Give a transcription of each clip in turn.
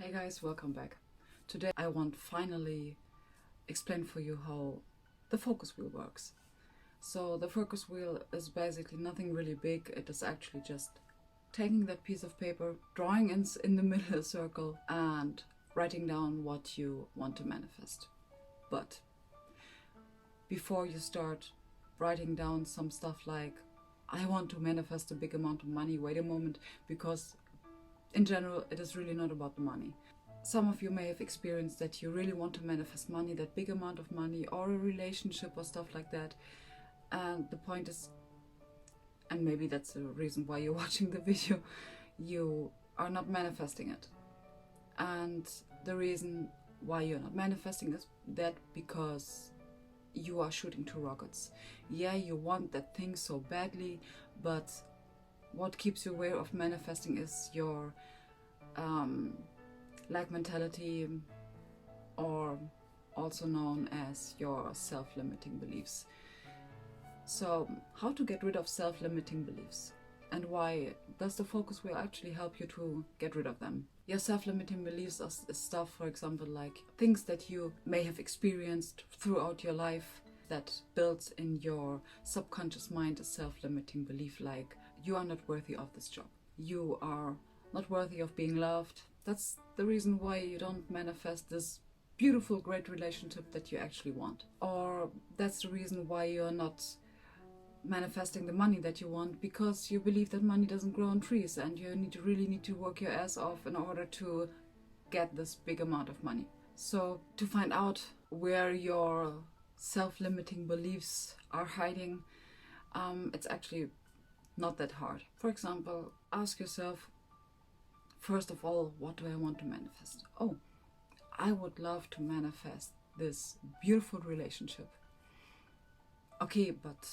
Hey guys, welcome back. Today I want to finally explain for you how the focus wheel works. So the focus wheel is basically nothing really big. It is actually just taking that piece of paper, drawing in the middle a circle and writing down what you want to manifest. But before you start writing down some stuff like, I want to manifest a big amount of money, wait a moment, because in general, it is really not about the money. Some of you may have experienced that you really want to manifest money, that big amount of money, or a relationship or stuff like that. And the point is, and maybe that's the reason why you're watching the video, you are not manifesting it. And the reason why you're not manifesting is that because you are shooting two rockets. Yeah, you want that thing so badly, but what keeps you away of manifesting is your lack mentality, or also known as your self-limiting beliefs. So how to get rid of self-limiting beliefs, and why does the focus wheel actually help you to get rid of them? Your self-limiting beliefs are stuff, for example, like things that you may have experienced throughout your life that builds in your subconscious mind a self-limiting belief like, you are not worthy of this job. You are not worthy of being loved. That's the reason why you don't manifest this beautiful, great relationship that you actually want. Or that's the reason why you're not manifesting the money that you want, because you believe that money doesn't grow on trees and you really need to work your ass off in order to get this big amount of money. So to find out where your self-limiting beliefs are hiding, it's actually not that hard. For example, ask yourself, first of all, what do I want to manifest? Oh, I would love to manifest this beautiful relationship. Okay, but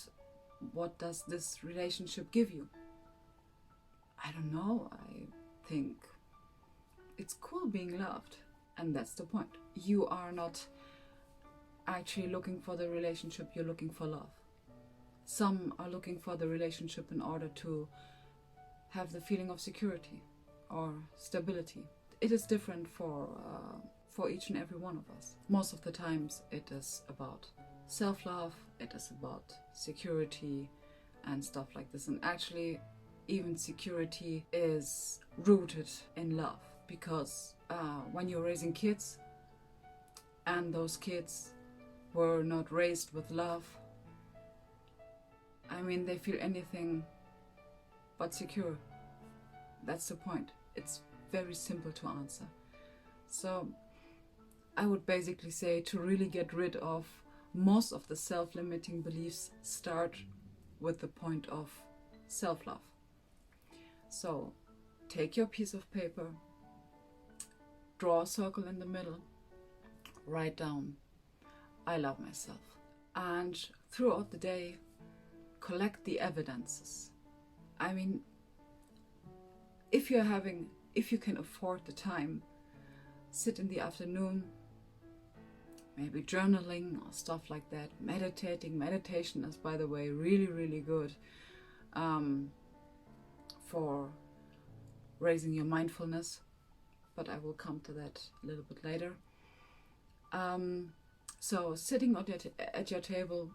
what does this relationship give you? I don't know. I think it's cool being loved. And that's the point. You are not actually looking for the relationship, you're looking for love. Some are looking for the relationship in order to have the feeling of security or stability. It is different for each and every one of us. Most of the times it is about self-love, it is about security and stuff like this. And actually, even security is rooted in love, because when you're raising kids and those kids were not raised with love, I mean, they feel anything but secure. That's the point. It's very simple to answer. So I would basically say, to really get rid of most of the self-limiting beliefs, start with the point of self-love. So take your piece of paper, draw a circle in the middle, write down, I love myself. And throughout the day, collect the evidences. I mean, if you can afford the time, sit in the afternoon, maybe journaling or stuff like that, meditating. Meditation is, by the way, really good for raising your mindfulness, but I will come to that a little bit later. So sitting at your table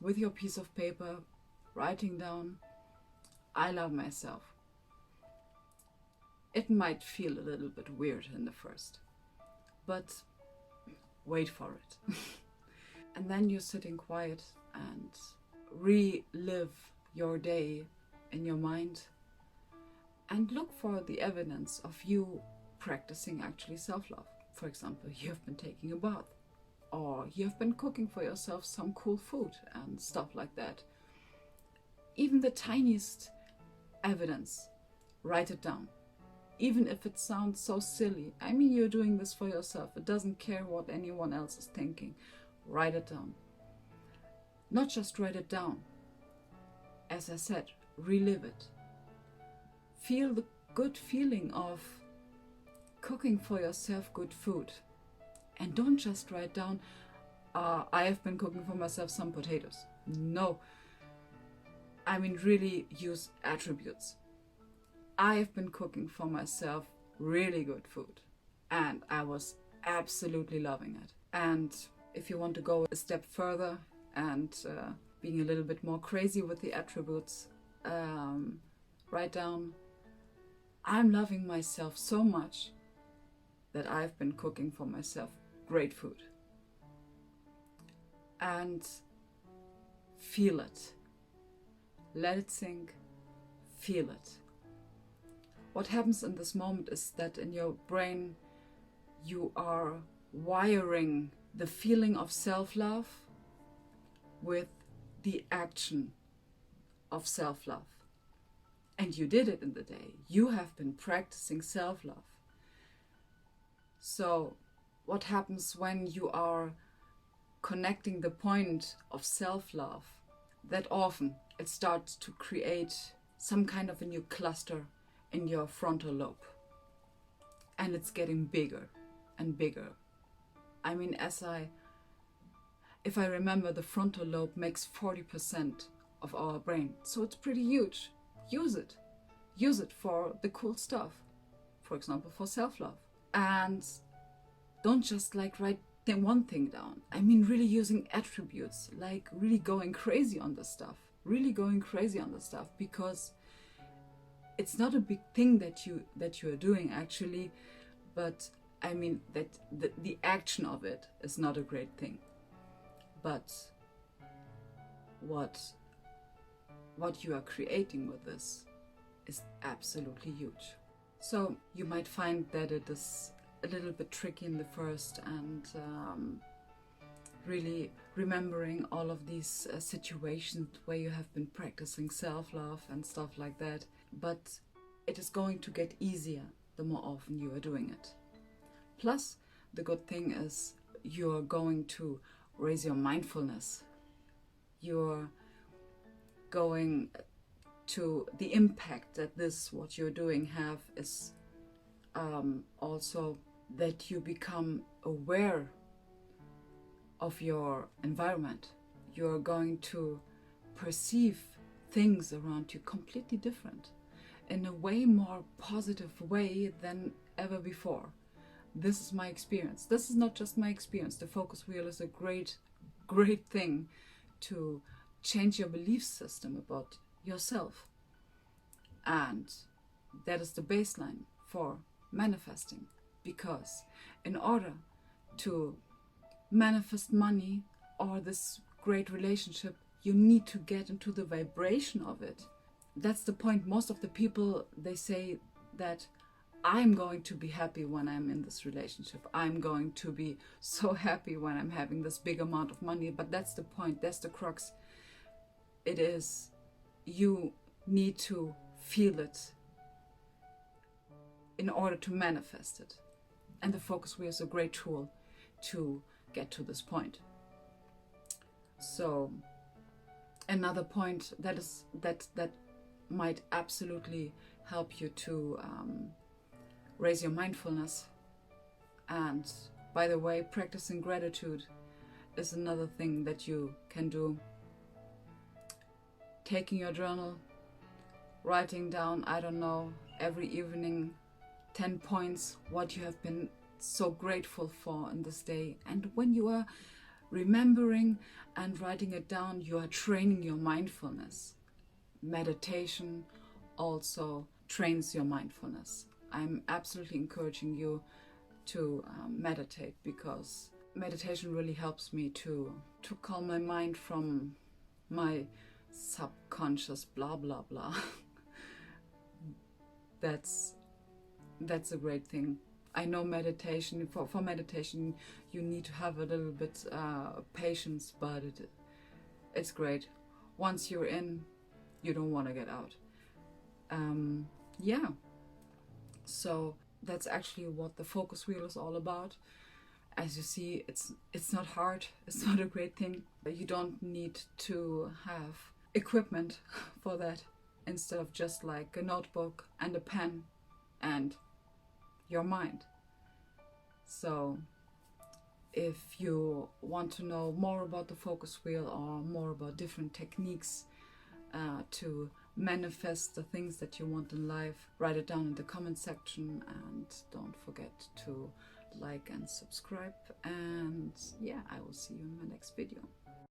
with your piece of paper, writing down, I love myself. It might feel a little bit weird in the first, but wait for it. And then you're sitting quiet and relive your day in your mind and look for the evidence of you practicing actually self-love. For example, you have been taking a bath, or you have been cooking for yourself some cool food and stuff like that. Even the tiniest evidence, write it down. Even if it sounds so silly. I mean, you're doing this for yourself. It doesn't care what anyone else is thinking. Write it down. Not just write it down. As I said, relive it. Feel the good feeling of cooking for yourself good food. And don't just write down, I have been cooking for myself some potatoes. No. I mean, really use attributes. I have been cooking for myself really good food. and I was absolutely loving it. And if you want to go a step further and being a little bit more crazy with the attributes, write down, I'm loving myself so much that I've been cooking for myself great food. And feel it. Let it sink. Feel it. What happens in this moment is that in your brain you are wiring the feeling of self-love with the action of self-love. And you did it in the day. You have been practicing self-love. So what happens when you are connecting the point of self-love? That often it starts to create some kind of a new cluster in your frontal lobe. And it's getting bigger and bigger. I mean, if I remember, the frontal lobe makes 40% of our brain. So it's pretty huge. Use it. Use it for the cool stuff. For example, for self-love. And don't just write one thing down. I mean, really using attributes, really going crazy on this stuff. Really going crazy on this stuff, because it's not a big thing that you are doing actually, but I mean that the action of it is not a great thing. But what you are creating with this is absolutely huge. So you might find that it is a little bit tricky in the first, and really remembering all of these situations where you have been practicing self-love and stuff like that. But it is going to get easier the more often you are doing it. Plus, the good thing is you're going to raise your mindfulness. You're going to, the impact that what you're doing have is also that you become aware of your environment. You're going to perceive things around you completely different, in a way more positive way than ever before. This is my experience. This is not just my experience. The focus wheel is a great thing to change your belief system about yourself. And that is the baseline for manifesting. Because in order to manifest money or this great relationship, you need to get into the vibration of it. That's the point. Most of the people, they say that I'm going to be happy when I'm in this relationship. I'm going to be so happy when I'm having this big amount of money. But that's the point. That's the crux. It is, you need to feel it in order to manifest it. And the focus wheel is a great tool to get to this point. So another point that might absolutely help you to raise your mindfulness. And by the way, practicing gratitude is another thing that you can do. Taking your journal, writing down, I don't know, every evening 10 points what you have been so grateful for in this day. And when you are remembering and writing it down, you are training your mindfulness. Meditation also trains your mindfulness. I'm absolutely encouraging you to meditate, because meditation really helps me to calm my mind from my subconscious blah blah blah. That's a great thing. I know meditation, for meditation you need to have a little bit patience, but it's great. Once you're in, you don't want to get out. Yeah, so that's actually what the focus wheel is all about. As you see, it's not hard. It's not a great thing. You don't need to have equipment for that. Instead of just like a notebook and a pen and your mind. So if you want to know more about the focus wheel or more about different techniques to manifest the things that you want in life. Write it down in the comment section, and don't forget to like and subscribe. And yeah, I will see you in my next video.